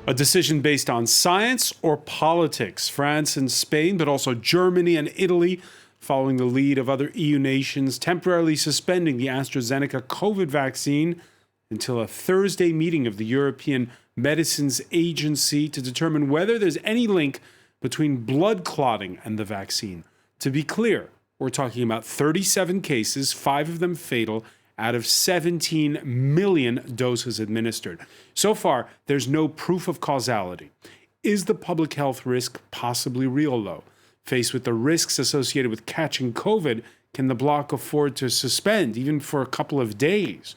A decision based on science or politics. France and Spain, but also Germany and Italy, following the lead of other EU nations, temporarily suspending the AstraZeneca COVID vaccine until a Thursday meeting of the European Medicines Agency to determine whether there's any link between blood clotting and the vaccine. To be clear, we're talking about 37 cases, 5 of them fatal, out of 17 million doses administered. So far, there's no proof of causality. Is the public health risk possibly real, though? Faced with the risks associated with catching COVID, can the bloc afford to suspend, even for a couple of days?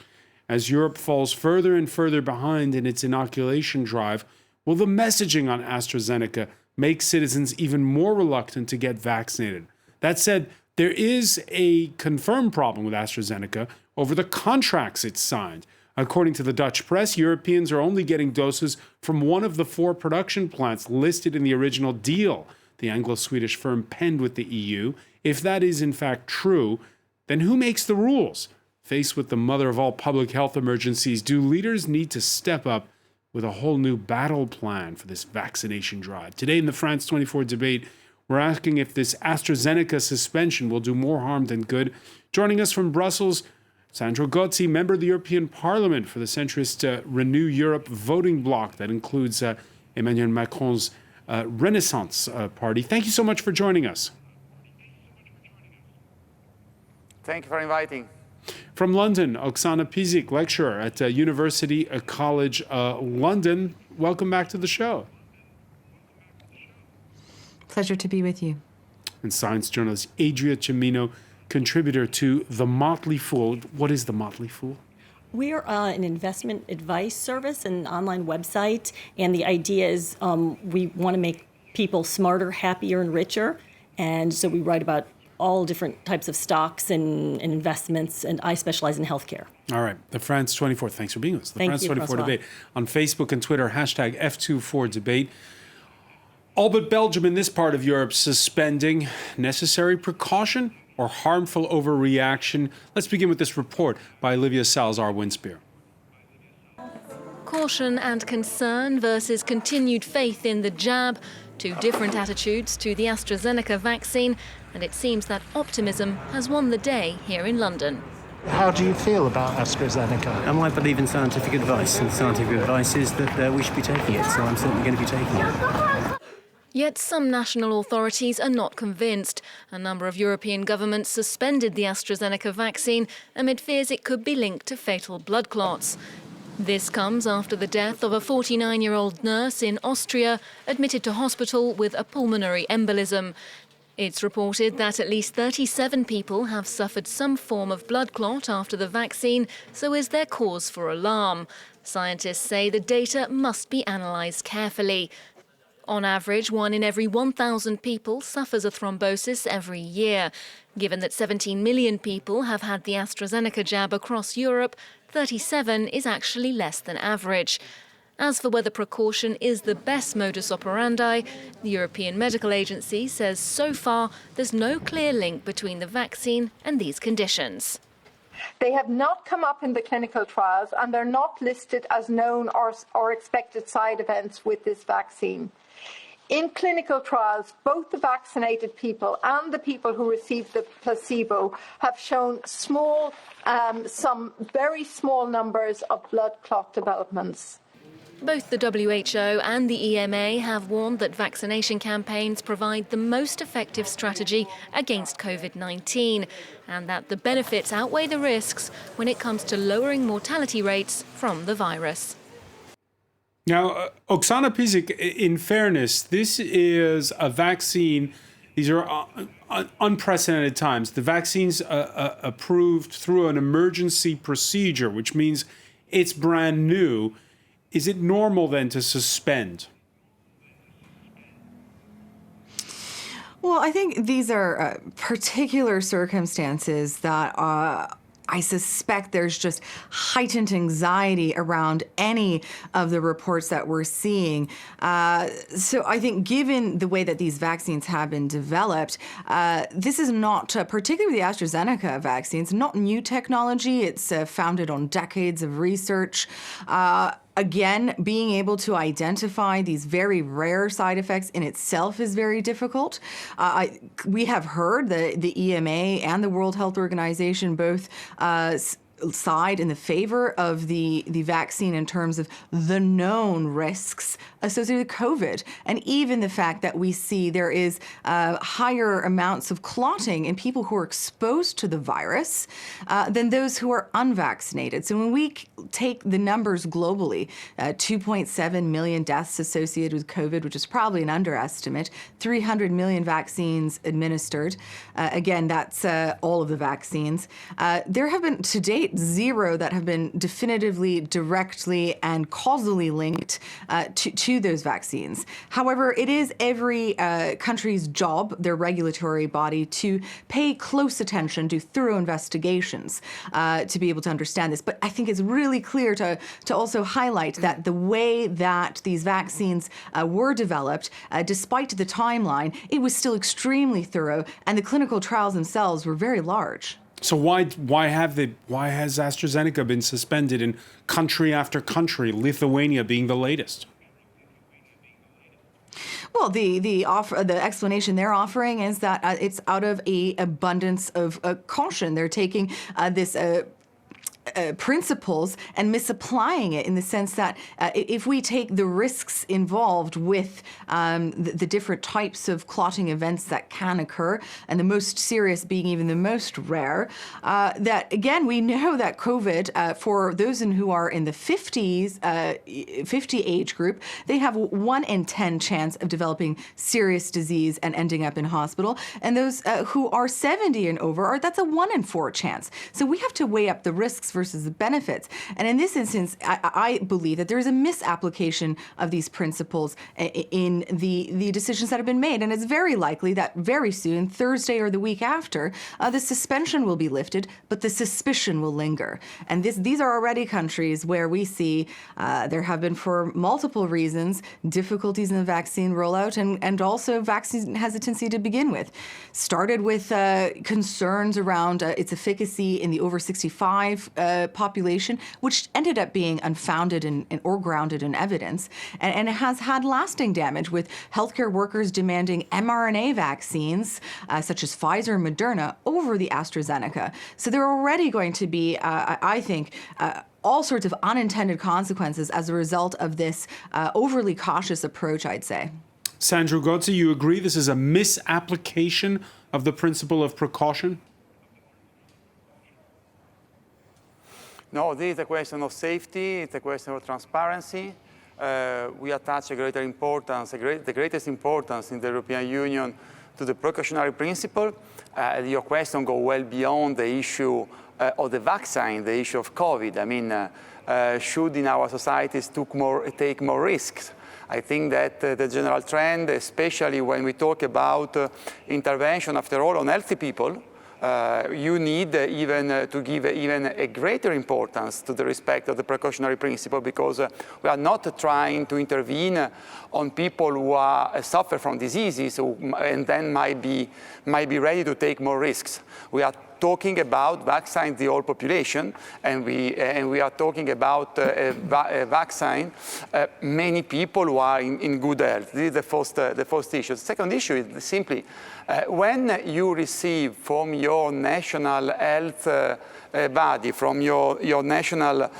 As Europe falls further and further behind in its inoculation drive, will the messaging on AstraZeneca make citizens even more reluctant to get vaccinated? That said, there is a confirmed problem with AstraZeneca over the contracts it's signed. According to the Dutch press, Europeans are only getting doses from one of the 4 production plants listed in the original deal the Anglo-Swedish firm penned with the EU. If that is in fact true, then who makes the rules? Faced with the mother of all public health emergencies, do leaders need to step up with a whole new battle plan for this vaccination drive? Today in the France 24 debate, we're asking if this AstraZeneca suspension will do more harm than good. Joining us from Brussels, Sandro Gozzi, member of the European Parliament for the centrist Renew Europe voting bloc that includes Emmanuel Macron's Renaissance Party. Thank you so much for joining us. Thank you for inviting. From London, Oksana Pizik, lecturer at University College London. Welcome back to the show. Pleasure to be with you. And science journalist Adria Cimino, contributor to The Motley Fool. What is The Motley Fool? We are an investment advice service, an online website, and the idea is we want to make people smarter, happier, and richer. And so we write about all different types of stocks and investments, and I specialize in healthcare. All right. The France 24, thanks for being with us. The Thank France you, 24 Francois. debate on Facebook and Twitter, hashtag F24debate. All but Belgium in this part of Europe suspending. Necessary precaution or harmful overreaction? Let's begin with this report by Olivia Salazar-Winspear. Caution and concern versus continued faith in the jab. 2 different attitudes to the AstraZeneca vaccine, and it seems that optimism has won the day here in London. How do you feel about AstraZeneca? I believe in scientific advice, and scientific advice is that we should be taking it, so I'm certainly going to be taking it. Yet some national authorities are not convinced. A number of European governments suspended the AstraZeneca vaccine amid fears it could be linked to fatal blood clots. This comes after the death of a 49-year-old nurse in Austria, admitted to hospital with a pulmonary embolism. It's reported that at least 37 people have suffered some form of blood clot after the vaccine, so is there cause for alarm? Scientists say the data must be analysed carefully. On average, 1 in every 1,000 people suffers a thrombosis every year. Given that 17 million people have had the AstraZeneca jab across Europe, 37 is actually less than average. As for whether precaution is the best modus operandi, the European Medical Agency says so far there's no clear link between the vaccine and these conditions. They have not come up in the clinical trials, and they're not listed as known or expected side events with this vaccine. In clinical trials, both the vaccinated people and the people who received the placebo have shown some very small numbers of blood clot developments. Both the WHO and the EMA have warned that vaccination campaigns provide the most effective strategy against COVID-19, and that the benefits outweigh the risks when it comes to lowering mortality rates from the virus. Now, Oksana Pizik, in fairness, this is a vaccine. These are unprecedented times. The vaccine's approved through an emergency procedure, which means it's brand new. Is it normal then to suspend? Well, I think these are particular circumstances that I suspect there's just heightened anxiety around any of the reports that we're seeing. So I think given the way that these vaccines have been developed, this is not, particularly the AstraZeneca vaccines, not new technology. It's founded on decades of research. Again, being able to identify these very rare side effects in itself is very difficult. We have heard the EMA and the World Health Organization both side in the favor of the vaccine in terms of the known risks associated with COVID, and even the fact that we see there is higher amounts of clotting in people who are exposed to the virus than those who are unvaccinated. So when we take the numbers globally, 2.7 million deaths associated with COVID, which is probably an underestimate, 300 million vaccines administered. Again, that's all of the vaccines. There have been to date zero that have been definitively, directly, and causally linked to those vaccines. However, it is every country's job, their regulatory body, to pay close attention, do thorough investigations to be able to understand this. But I think it's really clear to also highlight that the way that these vaccines were developed, despite the timeline, it was still extremely thorough, and the clinical trials themselves were very large. So why has AstraZeneca been suspended in country after country, Lithuania being the latest? Well, the explanation they're offering is that it's out of an abundance of caution. They're taking this principles and misapplying it in the sense that if we take the risks involved with the different types of clotting events that can occur, and the most serious being even the most rare, that again, we know that COVID, for those who are in the 50 age group, they have 1 in 10 chance of developing serious disease and ending up in hospital. And those who are 70 and over, that's a 1 in 4 chance. So we have to weigh up the risks versus the benefits. And in this instance, I believe that there is a misapplication of these principles in the decisions that have been made. And it's very likely that very soon, Thursday or the week after, the suspension will be lifted, but the suspicion will linger. And these are already countries where we see there have been, for multiple reasons, difficulties in the vaccine rollout and also vaccine hesitancy to begin with. Started with concerns around its efficacy in the over 65 population, which ended up being unfounded or grounded in evidence. And it has had lasting damage with healthcare workers demanding mRNA vaccines, such as Pfizer and Moderna, over the AstraZeneca. So there are already going to be, I think, all sorts of unintended consequences as a result of this overly cautious approach, I'd say. Sandro Gozzi, you agree this is a misapplication of the principle of precaution? No, this is a question of safety. It's a question of transparency. We attach a greater importance, the greatest importance in the European Union to the precautionary principle. Your question goes well beyond the issue of the vaccine, the issue of COVID. I mean, should in our societies take more risks? I think that the general trend, especially when we talk about intervention, after all, on healthy people, you need to give even a greater importance to the respect of the precautionary principle, because we are not trying to intervene on people who suffer from diseases and then might be ready to take more risks. We are talking about vaccine the whole population, and we are talking about a vaccine many people who are in good health. This is the first issue. The second issue is simply when you receive from your national health body, from your national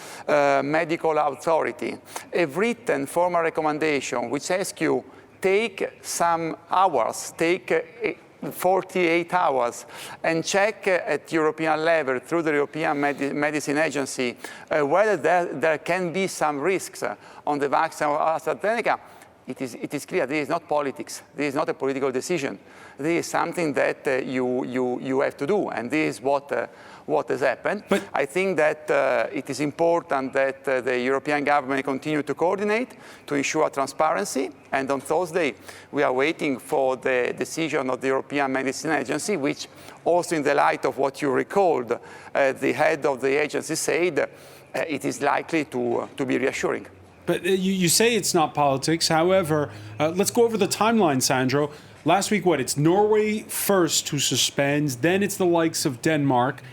medical authority, a written formal recommendation which asks you take some hours, take 48 hours, and check at European level through the European Medicine Agency whether there can be some risks on the vaccine of AstraZeneca. It is clear this is not politics. This is not a political decision. This is something that you have to do, and this is what has happened. But I think that it is important that the European government continue to coordinate to ensure transparency. And on Thursday, we are waiting for the decision of the European Medicine Agency, which also in the light of what you recalled, the head of the agency said, it is likely to be reassuring. But you say it's not politics. However, let's go over the timeline, Sandro. Last week, it's Norway first to suspend, then it's the likes of Denmark.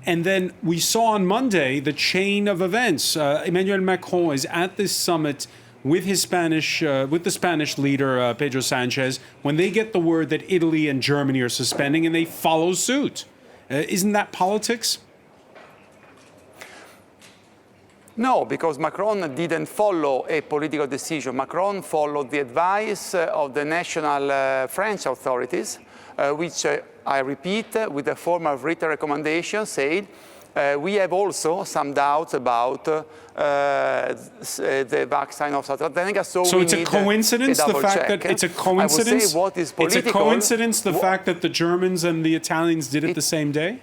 And then we saw on Monday the chain of events. Emmanuel Macron is at this summit with the Spanish leader, Pedro Sanchez, when they get the word that Italy and Germany are suspending, and they follow suit. Isn't that politics? No, because Macron didn't follow a political decision. Macron followed the advice of the national French authorities, which I repeat, with a form of written recommendation, said we have also some doubts about the vaccine of AstraZeneca, so we it's a need coincidence a the double fact check. that it's a coincidence. I would say what is political. It's a coincidence the fact that the Germans and the Italians did it the same day.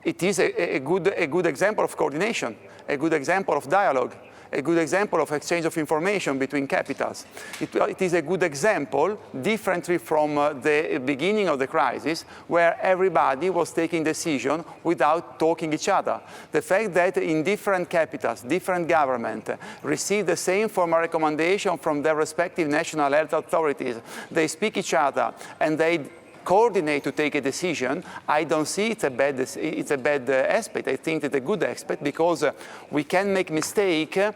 It is a good example of coordination, a good example of dialogue, a good example of exchange of information between capitals. It is a good example, differently from the beginning of the crisis, where everybody was taking decisions without talking each other. The fact that in different capitals, different governments receive the same formal recommendation from their respective national health authorities, they speak each other and they coordinate to take a decision, I don't see it's a bad aspect. I think it's a good aspect because we can make mistakes.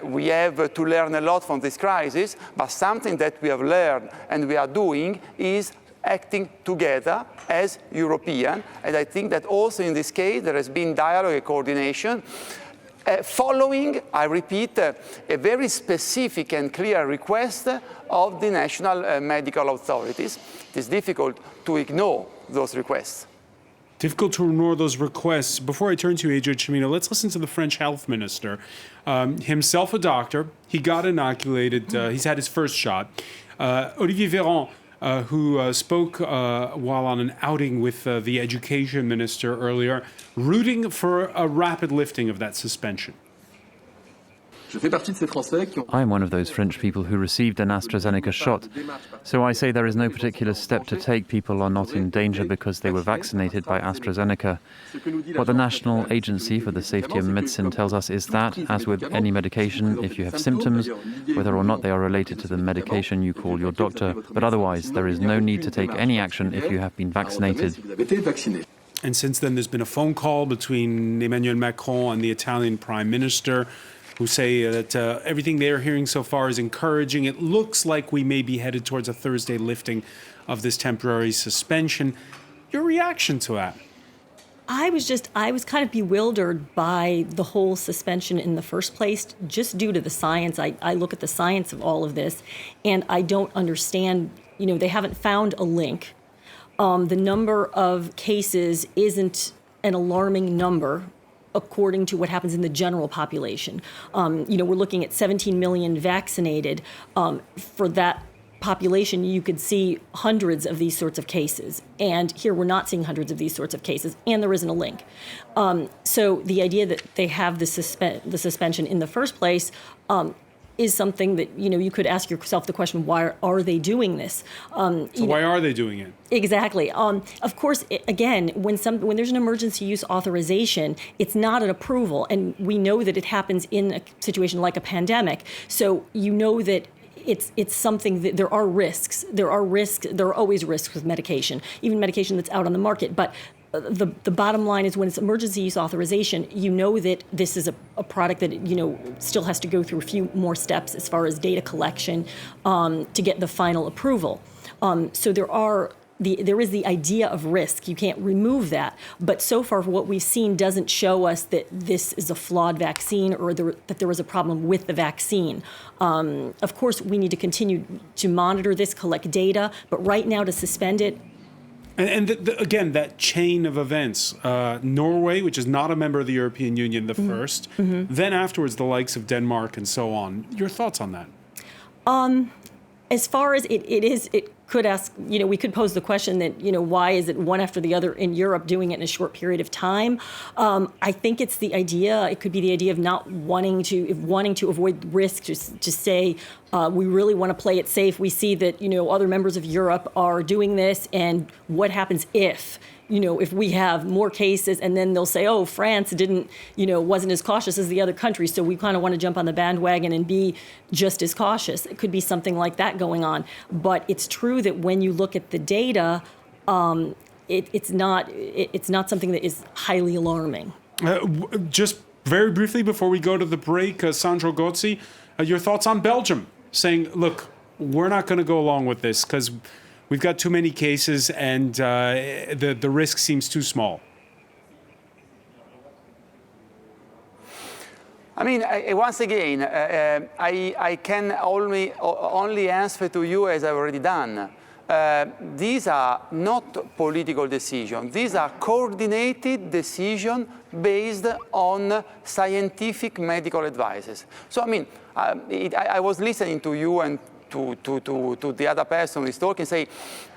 We have to learn a lot from this crisis, but something that we have learned and we are doing is acting together as European. And I think that also in this case there has been dialogue and coordination. Following, I repeat, a very specific and clear request of the national medical authorities. It is difficult to ignore those requests. Difficult to ignore those requests. Before I turn to AJ Chimino, let's listen to the French health minister. Himself a doctor, he got inoculated, he's had his first shot. Olivier Véran, who spoke while on an outing with the education minister earlier, rooting for a rapid lifting of that suspension. I am one of those French people who received an AstraZeneca shot, so I say there is no particular step to take. People are not in danger because they were vaccinated by AstraZeneca. What the National Agency for the Safety of Medicine tells us is that, as with any medication, if you have symptoms, whether or not they are related to the medication, you call your doctor, but otherwise there is no need to take any action if you have been vaccinated. And since then, there's been a phone call between Emmanuel Macron and the Italian Prime Minister, who say that everything they're hearing so far is encouraging. It looks like we may be headed towards a Thursday lifting of this temporary suspension. Your reaction to that? I was kind of bewildered by the whole suspension in the first place, just due to the science. I look at the science of all of this, and I don't understand, they haven't found a link. The number of cases isn't an alarming number according to what happens in the general population. We're looking at 17 million vaccinated. For that population, you could see hundreds of these sorts of cases. And here we're not seeing hundreds of these sorts of cases, and there isn't a link. So the idea that they have the suspension in the first place is something that, you could ask yourself the question, why are they doing this? So why are they doing it? Exactly. Of course, again, when there's an emergency use authorization, it's not an approval. And we know that it happens in a situation like a pandemic. So that it's something that there are risks. There are always risks with medication, even medication that's out on the market. But the bottom line is when it's emergency use authorization, that this is a product that, still has to go through a few more steps as far as data collection to get the final approval. So there is the idea of risk. You can't remove that. But so far, what we've seen doesn't show us that this is a flawed vaccine or that there was a problem with the vaccine. Of course, we need to continue to monitor this, collect data. But right now, to suspend it, And again, that chain of events, Norway, which is not a member of the European Union, the first, then afterwards the likes of Denmark and so on. Your thoughts on that? As far as it could ask, we could pose the question that, why is it one after the other in Europe doing it in a short period of time? I think it could be the idea of not wanting to avoid risk, to say, we really want to play it safe. We see that, other members of Europe are doing this, and what happens if we have more cases, and then they'll say, oh, France wasn't as cautious as the other countries, so we kind of want to jump on the bandwagon and be just as cautious. It could be something like that going on. But it's true that when you look at the data, it's not something that is highly alarming. Just very briefly before we go to the break, Sandro Gozzi, your thoughts on Belgium saying, look, we're not going to go along with this because we've got too many cases and the risk seems too small. I mean, once again, I can only answer to you as I've already done. These are not political decisions. These are coordinated decisions based on scientific medical advices. So, I mean, I was listening to you and to the other person who is talking, say,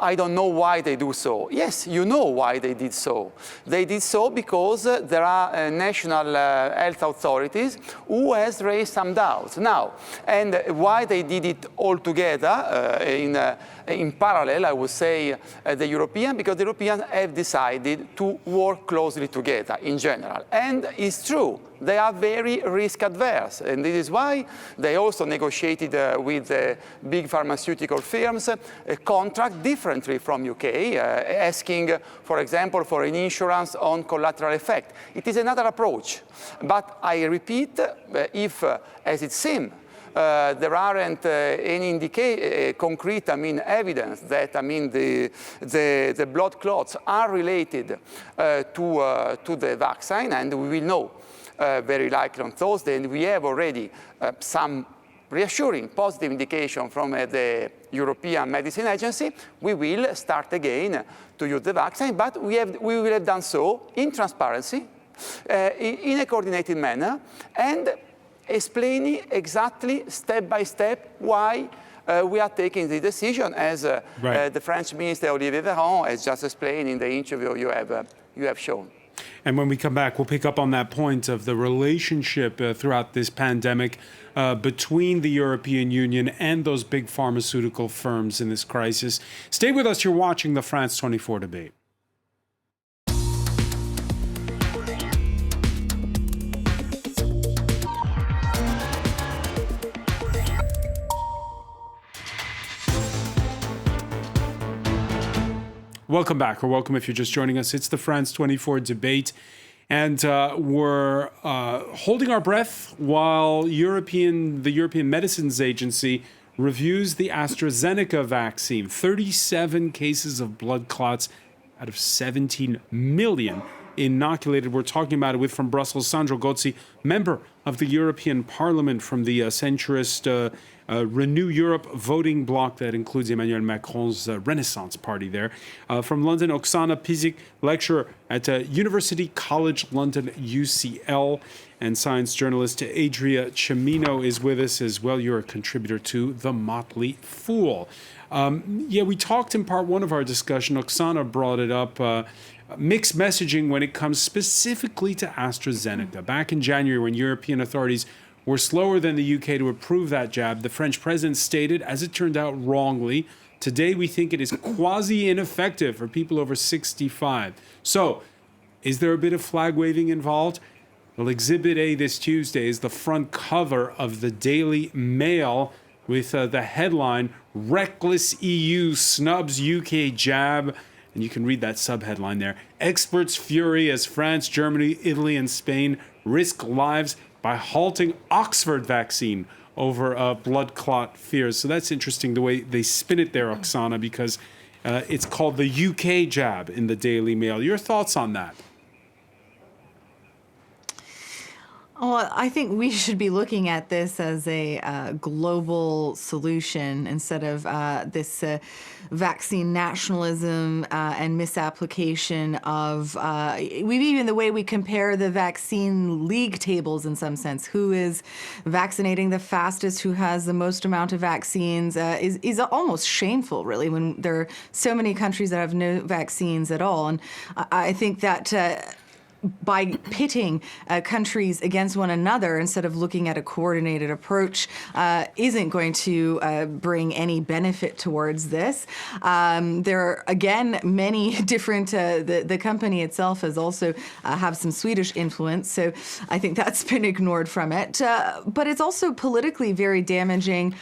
I don't know why they do so. Yes, you know why they did so. They did so because there are national health authorities who has raised some doubts. Now, and why they did it all together in parallel, I would say, the European, because the Europeans have decided to work closely together in general. And it's true. They are very risk adverse, and this is why they also negotiated with big pharmaceutical firms a contract differently from UK, asking, for example, for an insurance on collateral effect. It is another approach, but I repeat, if, as it seems, there aren't any concrete, evidence that, the blood clots are related to the vaccine, and we will know very likely on Thursday, and we have already some reassuring positive indication from the European Medicine Agency, we will start again to use the vaccine, but we will have done so in transparency, in a coordinated manner, and explaining exactly step by step why we are taking the decision, as the French Minister Olivier Véran has just explained in the interview you have shown. And when we come back, we'll pick up on that point of the relationship throughout this pandemic between the European Union and those big pharmaceutical firms in this crisis. Stay with us. You're watching the France 24 debate. Welcome back, or welcome if you're just joining us. It's the France 24 debate, and we're holding our breath while the European Medicines Agency reviews the AstraZeneca vaccine. 37 cases of blood clots out of 17 million inoculated. We're talking about it with, from Brussels, Sandro Gozzi, member of the European Parliament from the centrist Renew Europe voting bloc that includes Emmanuel Macron's Renaissance Party there. From London, Oksana Pizik, lecturer at University College London, UCL, and science journalist Adria Cimino is with us as well. You're a contributor to The Motley Fool. We talked in part one of our discussion, Oksana brought it up, mixed messaging when it comes specifically to AstraZeneca. Back in January, when European authorities were slower than the UK to approve that jab, the French president stated, as it turned out wrongly, today we think it is quasi-ineffective for people over 65. So, is there a bit of flag waving involved? Well, Exhibit A this Tuesday is the front cover of the Daily Mail with the headline, Reckless EU Snubs UK Jab. And you can read that subheadline there. Experts fury as France, Germany, Italy, and Spain risk lives by halting Oxford vaccine over blood clot fears. So that's interesting the way they spin it there, Oksana, because it's called the UK jab in the Daily Mail. Your thoughts on that? Well, I think we should be looking at this as a global solution instead of this vaccine nationalism and misapplication of even the way we compare the vaccine league tables in some sense. Who is vaccinating the fastest, who has the most amount of vaccines is almost shameful, really, when there are so many countries that have no vaccines at all. And I think that by pitting countries against one another instead of looking at a coordinated approach isn't going to bring any benefit towards this. There are, again, many different, the company itself has also have some Swedish influence, so I think that's been ignored from it. But it's also politically very damaging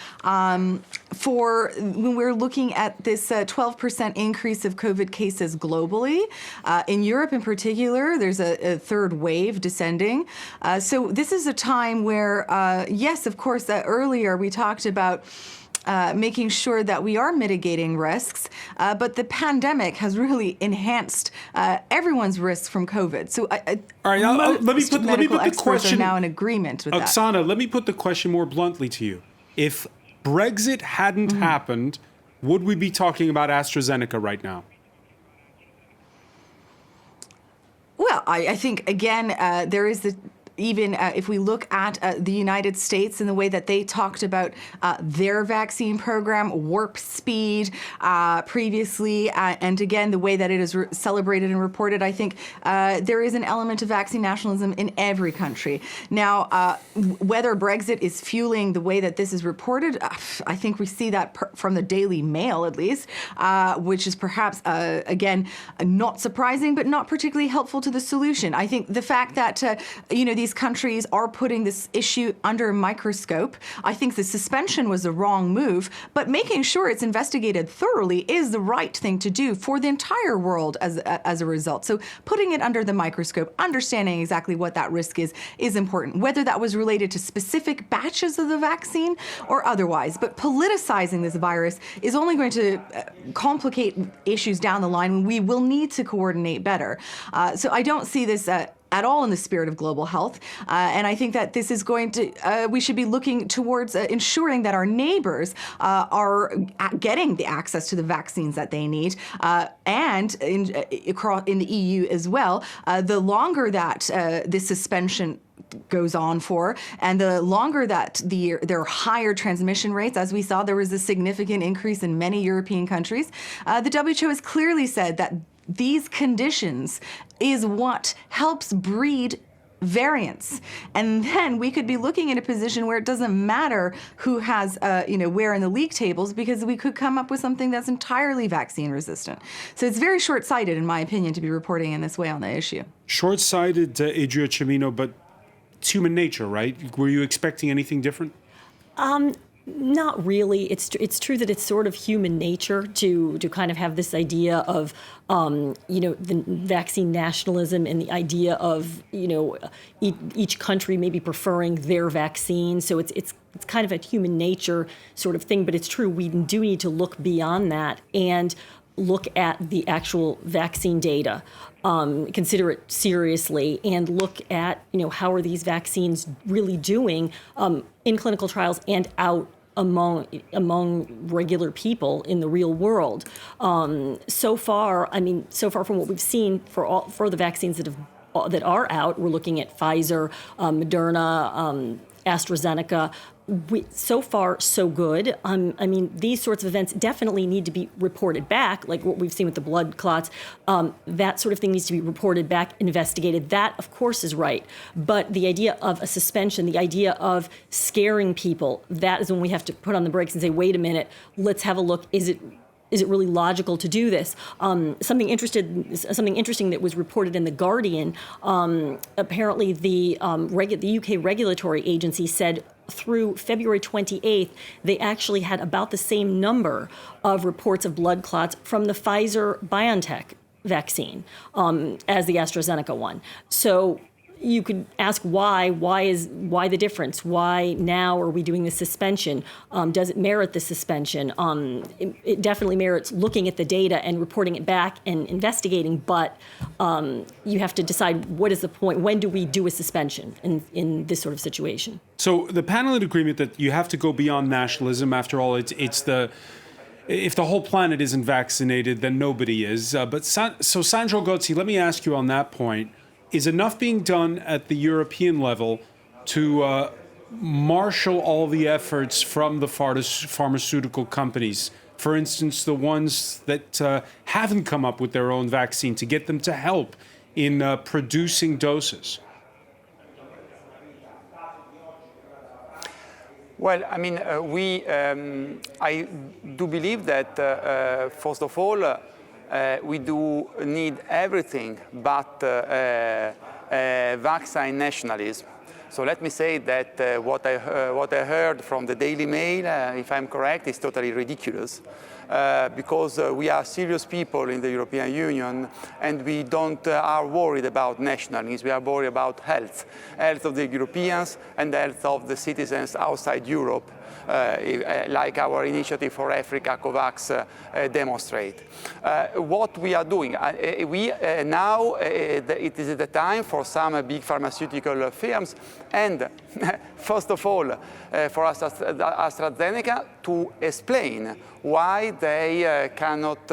for when we're looking at this 12% increase of COVID cases globally. In Europe in particular, there's a third wave descending. So this is a time where, yes, of course, earlier we talked about making sure that we are mitigating risks, but the pandemic has really enhanced everyone's risks from COVID. So all right, let me put the question are now in agreement with that. Oksana, let me put the question more bluntly to you. If Brexit hadn't happened, would we be talking about AstraZeneca right now? Well, I think, again, there is the even if we look at the United States and the way that they talked about their vaccine program, warp speed previously, and again, the way that it is celebrated and reported, I think there is an element of vaccine nationalism in every country. Now, whether Brexit is fueling the way that this is reported, I think we see that from the Daily Mail, at least, which is perhaps, again, not surprising, but not particularly helpful to the solution. I think the fact that, these countries are putting this issue under a microscope. I think the suspension was the wrong move, but making sure it's investigated thoroughly is the right thing to do for the entire world as a result. So putting it under the microscope, understanding exactly what that risk is important, whether that was related to specific batches of the vaccine or otherwise. But politicizing this virus is only going to complicate issues down the line. We will need to coordinate better. So I don't see this at all in the spirit of global health. And I think that this is going to, we should be looking towards ensuring that our neighbors are getting the access to the vaccines that they need. And in the EU as well, the longer that this suspension goes on for, and the longer that there are higher transmission rates, as we saw, there was a significant increase in many European countries. The WHO has clearly said that these conditions is what helps breed variants. And then we could be looking in a position where it doesn't matter who has, where in the league tables, because we could come up with something that's entirely vaccine resistant. So it's very short-sighted, in my opinion, to be reporting in this way on the issue. Short-sighted, Adria Cimino, but it's human nature, right? Were you expecting anything different? Not really. It's true that it's sort of human nature to kind of have this idea of, the vaccine nationalism and the idea of, each country maybe preferring their vaccine. So it's kind of a human nature sort of thing. But it's true, we do need to look beyond that and look at the actual vaccine data, consider it seriously, and look at, how are these vaccines really doing in clinical trials and out among regular people in the real world. So far from what we've seen for the vaccines that are out, we're looking at Pfizer, Moderna, AstraZeneca. So far, so good. These sorts of events definitely need to be reported back, like what we've seen with the blood clots. That sort of thing needs to be reported back, investigated. That, of course, is right. But the idea of a suspension, the idea of scaring people, that is when we have to put on the brakes and say, wait a minute, let's have a look. Is it really logical to do this? Something interesting that was reported in The Guardian, apparently the UK regulatory agency said through February 28th, they actually had about the same number of reports of blood clots from the Pfizer-BioNTech vaccine as the AstraZeneca one. So you could ask why the difference? Why now are we doing the suspension? Does it merit the suspension? It definitely merits looking at the data and reporting it back and investigating, but you have to decide what is the point. When do we do a suspension in this sort of situation? So the panel in agreement that you have to go beyond nationalism. After all, if the whole planet isn't vaccinated, then nobody is. So Sandro Gozzi, let me ask you on that point. Is enough being done at the European level to marshal all the efforts from the pharmaceutical companies? For instance, the ones that haven't come up with their own vaccine, to get them to help in producing doses? Well, I mean, I do believe that, first of all, we do need everything but vaccine nationalism. So let me say that what I heard from the Daily Mail, if I'm correct, is totally ridiculous. Because we are serious people in the European Union and we don't are worried about nationalism, we are worried about health of the Europeans and the health of the citizens outside Europe, like our initiative for Africa, COVAX, demonstrate. What we are doing, now it is the time for some big pharmaceutical firms and first of all for AstraZeneca to explain why they cannot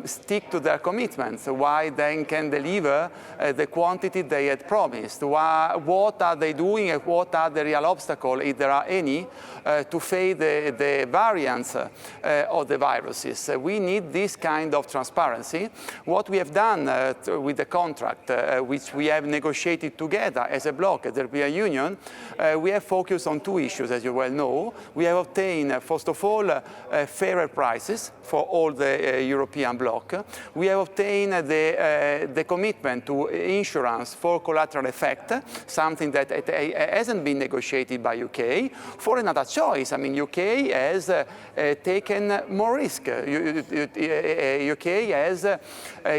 stick to their commitments, why they can deliver the quantity they had promised, what are they doing and what are the real obstacles, if there are any, to face the variants of the viruses. We need this kind of transparency. What we have done with the contract, which we have negotiated together as a bloc at the European Union, we have focused on two issues, as you well know. We have obtained, first of all, fairer prices for all the European bloc. We have obtained the commitment to insurance for collateral effect, something that hasn't been negotiated by UK, for another choice. I mean, UK has taken more risk. UK has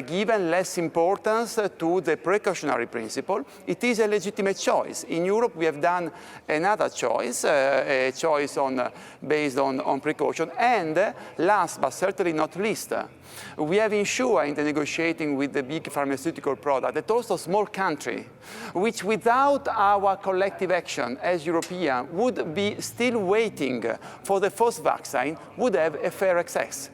given less importance to the precautionary principle. It is a legitimate choice. In Europe, we have done another choice, a choice based on precaution. And last but certainly not least, we have ensured in the negotiating with the big pharmaceutical product that also small country, which without our collective action as European would be still waiting for the first vaccine, would have a fair access.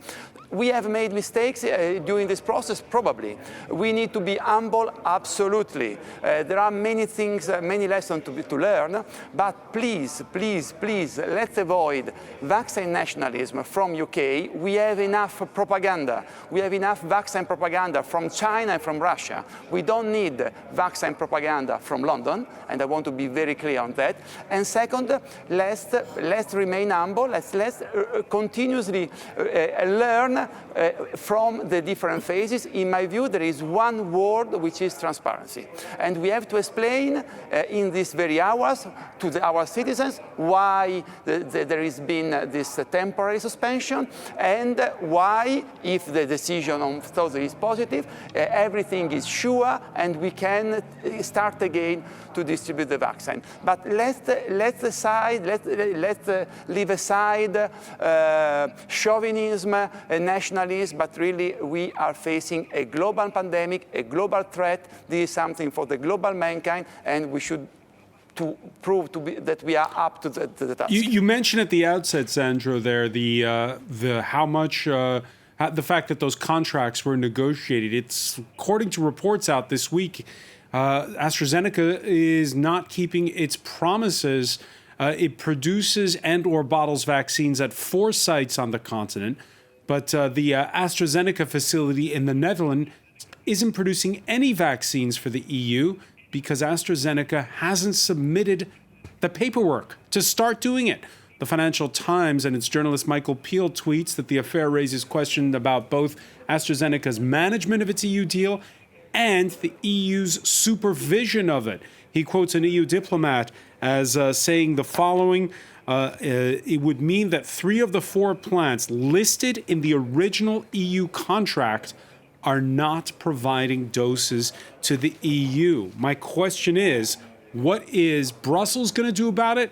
We have made mistakes during this process, probably. We need to be humble, absolutely. There are many things, many lessons to learn, but please, please, please, let's avoid vaccine nationalism from UK. We have enough propaganda. We have enough vaccine propaganda from China and from Russia. We don't need vaccine propaganda from London, and I want to be very clear on that. And second, let's remain humble. Let's continuously learn from the different phases. In my view, there is one word which is transparency. And we have to explain in these very hours to our citizens why there has been this temporary suspension and why, if the decision on Thursday is positive, everything is sure and we can start again to distribute the vaccine. But let's leave aside chauvinism and nationalism, but really we are facing a global pandemic, a global threat. This is something for the global mankind, and we should prove that we are up to the task. You mentioned at the outset, Sandro, there the fact that those contracts were negotiated. It's according to reports out this week, AstraZeneca is not keeping its promises. It produces and/or bottles vaccines at 4 sites on the continent, but the AstraZeneca facility in the Netherlands isn't producing any vaccines for the EU because AstraZeneca hasn't submitted the paperwork to start doing it. The Financial Times and its journalist Michael Peel tweets that the affair raises questions about both AstraZeneca's management of its EU deal and the EU's supervision of it. He quotes an EU diplomat as saying the following: it would mean that 3 of the 4 plants listed in the original EU contract are not providing doses to the EU. My question is, what is Brussels going to do about it?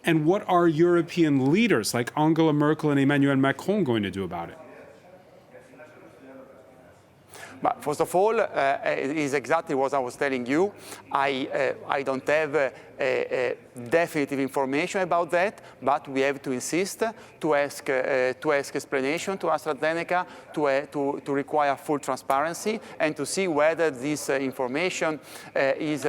And what are European leaders like Angela Merkel and Emmanuel Macron going to do about it? But first of all, it is exactly what I was telling you. I don't have definitive information about that, but we have to insist to ask explanation to AstraZeneca, to require full transparency, and to see whether this information is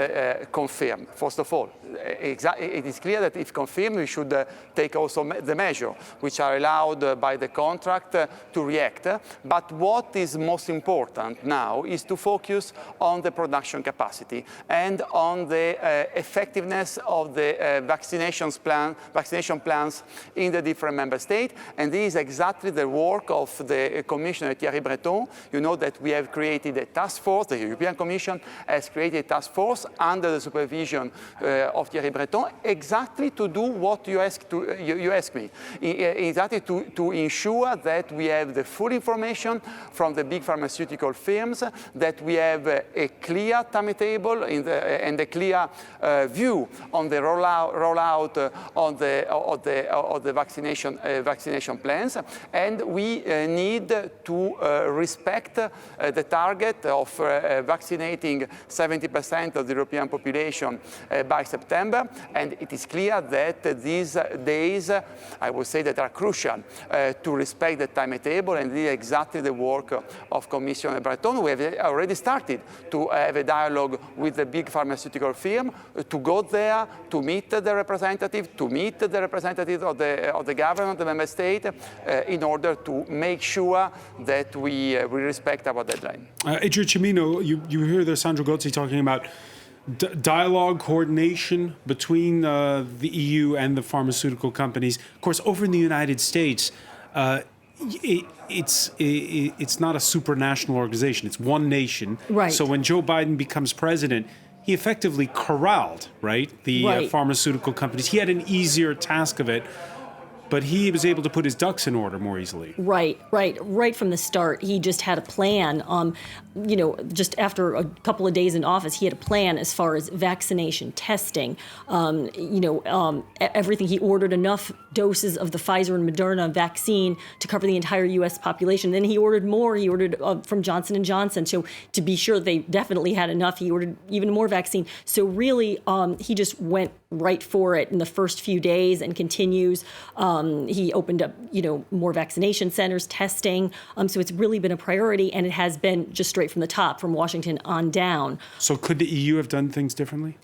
confirmed. First of all, it is clear that if confirmed, we should take also the measure, which are allowed by the contract to react. But what is most important now is to focus on the production capacity and on the effectiveness of the vaccination plans in the different member states. And this is exactly the work of the Commissioner Thierry Breton. You know that we have created a task force, the European Commission has created a task force under the supervision of Thierry Breton, exactly to do what you asked me, exactly to ensure that we have the full information from the big pharmaceutical firms, that we have a clear timetable and a clear view on the rollout of the vaccination plans, and we need to respect the target of vaccinating 70% of the European population by September, and it is clear that these days, I would say, that are crucial to respect the timetable, and this is exactly the work of Commissioner Breton. We have already started to have a dialogue with the big pharmaceutical firm, to go there, to meet the representative, of the government, the member state, in order to make sure that we respect our deadline. Adrian Cimino, you hear there Sandro Gozzi talking about dialogue, coordination between the EU and the pharmaceutical companies. Of course, over in the United States, it's not a supranational organization. It's one nation. Right. So when Joe Biden becomes president, he effectively corralled, the pharmaceutical companies. He had an easier task of it, but he was able to put his ducks in order more easily. Right from the start, he just had a plan. Just after a couple of days in office, he had a plan as far as vaccination, testing, everything. He ordered enough doses of the Pfizer and Moderna vaccine to cover the entire U.S. population. Then he ordered more. He ordered from Johnson & Johnson. So to be sure they definitely had enough, he ordered even more vaccine. So really, he just went right for it in the first few days and continues. He opened up, more vaccination centers, testing. So it's really been a priority, and it has been just straight from the top, from Washington on down. So could the EU have done things differently?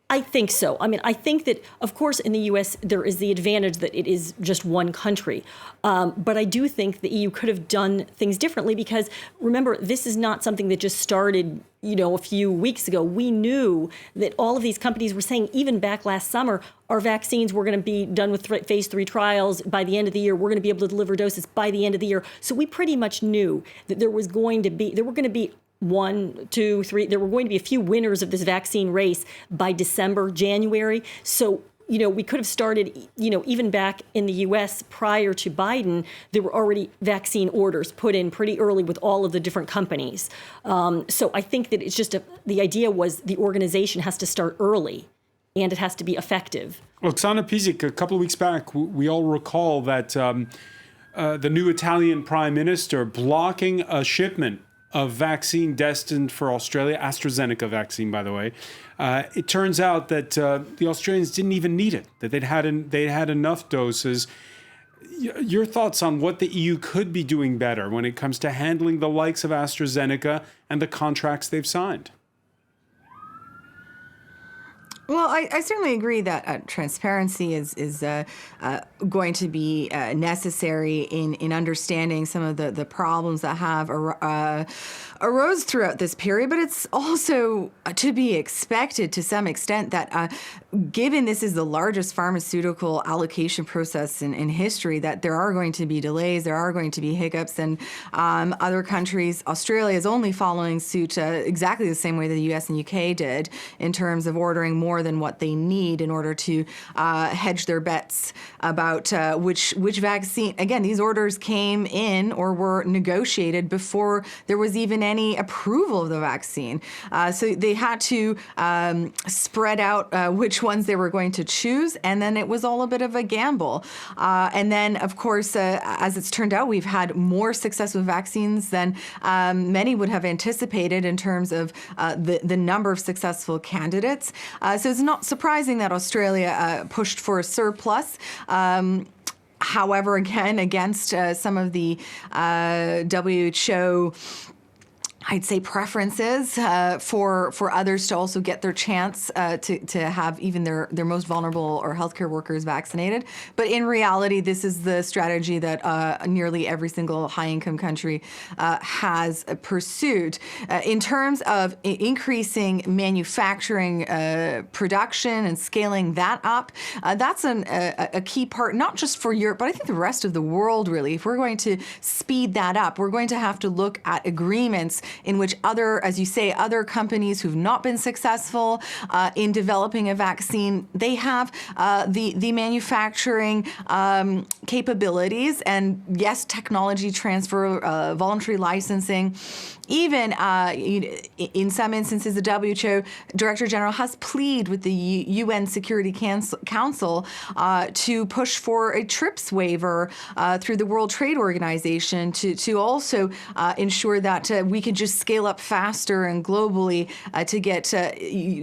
I think so. I think that, of course, in the U.S., there is the advantage that it is just one country. But I do think the EU could have done things differently because, remember, this is not something that just started, a few weeks ago. We knew that all of these companies were saying, even back last summer, our vaccines were going to be done with phase 3 trials by the end of the year. We're going to be able to deliver doses by the end of the year. So we pretty much knew that there were going to be 1, 2, 3. There were going to be a few winners of this vaccine race by December, January. So, we could have started, even back in the U.S. prior to Biden, there were already vaccine orders put in pretty early with all of the different companies. So I think that it's just the idea was the organization has to start early and it has to be effective. Oksana Pizik, a couple of weeks back, we all recall that the new Italian prime minister blocking a shipment of vaccine destined for Australia, AstraZeneca vaccine, by the way. It turns out that the Australians didn't even need it, that they'd had enough doses. Your thoughts on what the EU could be doing better when it comes to handling the likes of AstraZeneca and the contracts they've signed? Well, I certainly agree that transparency is going to be necessary in understanding some of the problems that have arose throughout this period. But it's also to be expected to some extent that given this is the largest pharmaceutical allocation process in history, that there are going to be delays, there are going to be hiccups, and other countries, Australia is only following suit exactly the same way that the US and UK did in terms of ordering more than what they need in order to hedge their bets about which vaccine. Again, these orders came in or were negotiated before there was even any approval of the vaccine. So they had to spread out which ones they were going to choose, and then it was all a bit of a gamble. And then, of course, as it's turned out, we've had more success with vaccines than many would have anticipated in terms of the number of successful candidates. So it's not surprising that Australia pushed for a surplus. However, again, against some of the WHO, I'd say, preferences for others to also get their chance to have even their most vulnerable or healthcare workers vaccinated. But in reality, this is the strategy that nearly every single high-income country has pursued. In terms of increasing manufacturing production and scaling that up, that's a key part, not just for Europe, but I think the rest of the world, really. If we're going to speed that up, we're going to have to look at agreements in which other, as you say, other companies who've not been successful in developing a vaccine, they have the manufacturing capabilities and, yes, technology transfer, voluntary licensing. Even in some instances, the WHO Director General has pleaded with the UN Security Council to push for a TRIPS waiver through the World Trade Organization to also ensure that we could just scale up faster and globally to get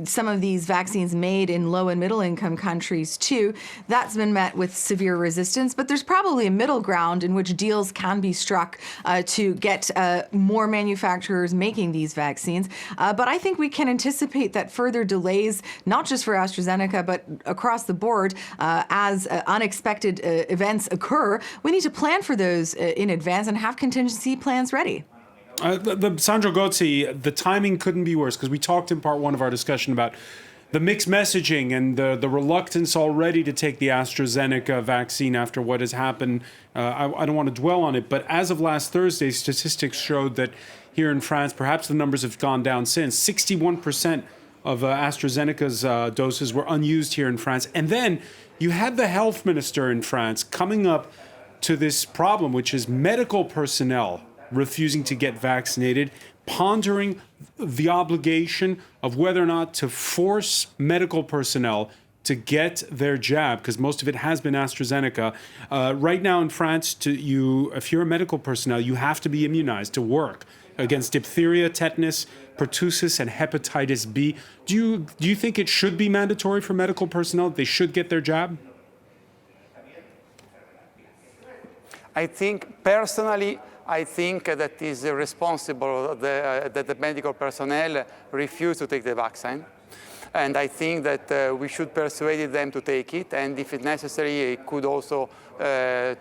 some of these vaccines made in low and middle income countries too. That's been met with severe resistance, but there's probably a middle ground in which deals can be struck to get more manufacturers making these vaccines. But I think we can anticipate that further delays, not just for AstraZeneca, but across the board, as unexpected events occur, we need to plan for those in advance and have contingency plans ready. Sandro Gozzi, the timing couldn't be worse, because we talked in part one of our discussion about the mixed messaging and the reluctance already to take the AstraZeneca vaccine after what has happened. I don't want to dwell on it, but as of last Thursday, statistics showed that here in France, perhaps the numbers have gone down since, 61% of AstraZeneca's doses were unused here in France. And then you had the health minister in France coming up to this problem, which is medical personnel refusing to get vaccinated, pondering the obligation of whether or not to force medical personnel to get their jab, because most of it has been AstraZeneca. Right now in France, if you're a medical personnel, you have to be immunized to work against diphtheria, tetanus, pertussis, and hepatitis B. Do you think it should be mandatory for medical personnel? They should get their jab? I think that is irresponsible that the medical personnel refuse to take the vaccine. And I think that we should persuade them to take it, and if it's necessary, it could also to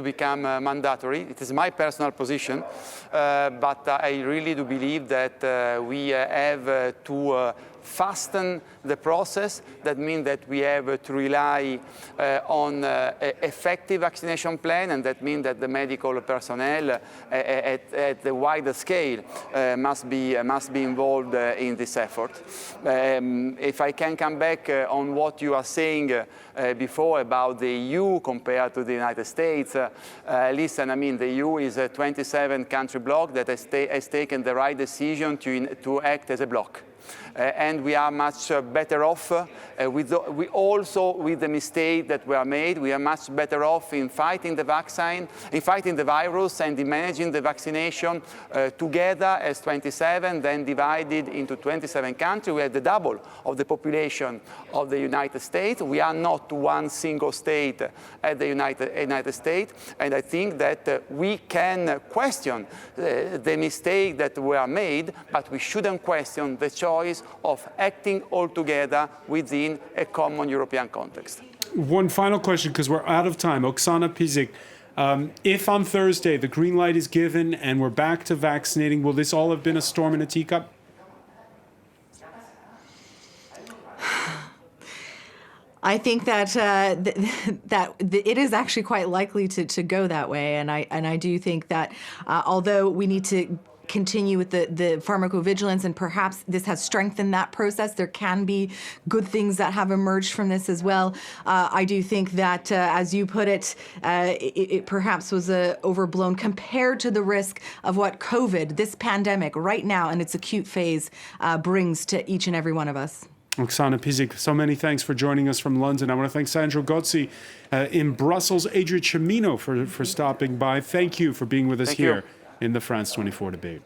become mandatory. It is my personal position, but I really do believe that we have to fasten the process. That means that we have to rely on effective vaccination plan, and that means that the medical personnel at the wider scale must be involved in this effort. If I can come back on what you are saying before about the EU compared to the United States, listen, I mean, the EU is a 27-country bloc that has taken the right decision to act as a bloc. And we are much better off with the mistake that were made. We are much better off in fighting the vaccine, in fighting the virus, and in managing the vaccination together as 27, then divided into 27 countries. We have the double of the population of the United States. We are not one single state at the United States, and I think that we can question the mistake that were made, but we shouldn't question the choice of acting all together within a common European context. One final question, because we're out of time. Oksana Pizik, if on Thursday the green light is given and we're back to vaccinating, will this all have been a storm in a teacup? I think that that it is actually quite likely to go that way, and I do think that although we need to continue with the pharmacovigilance, and perhaps this has strengthened that process. There can be good things that have emerged from this as well. I do think that, as you put it, it perhaps was overblown compared to the risk of what COVID, this pandemic right now in its acute phase, brings to each and every one of us. Oksana Pizik, so many thanks for joining us from London. I want to thank Sandro Gozzi in Brussels, Adria Cimino for stopping by. Thank you for being with us here in the France 24 debate.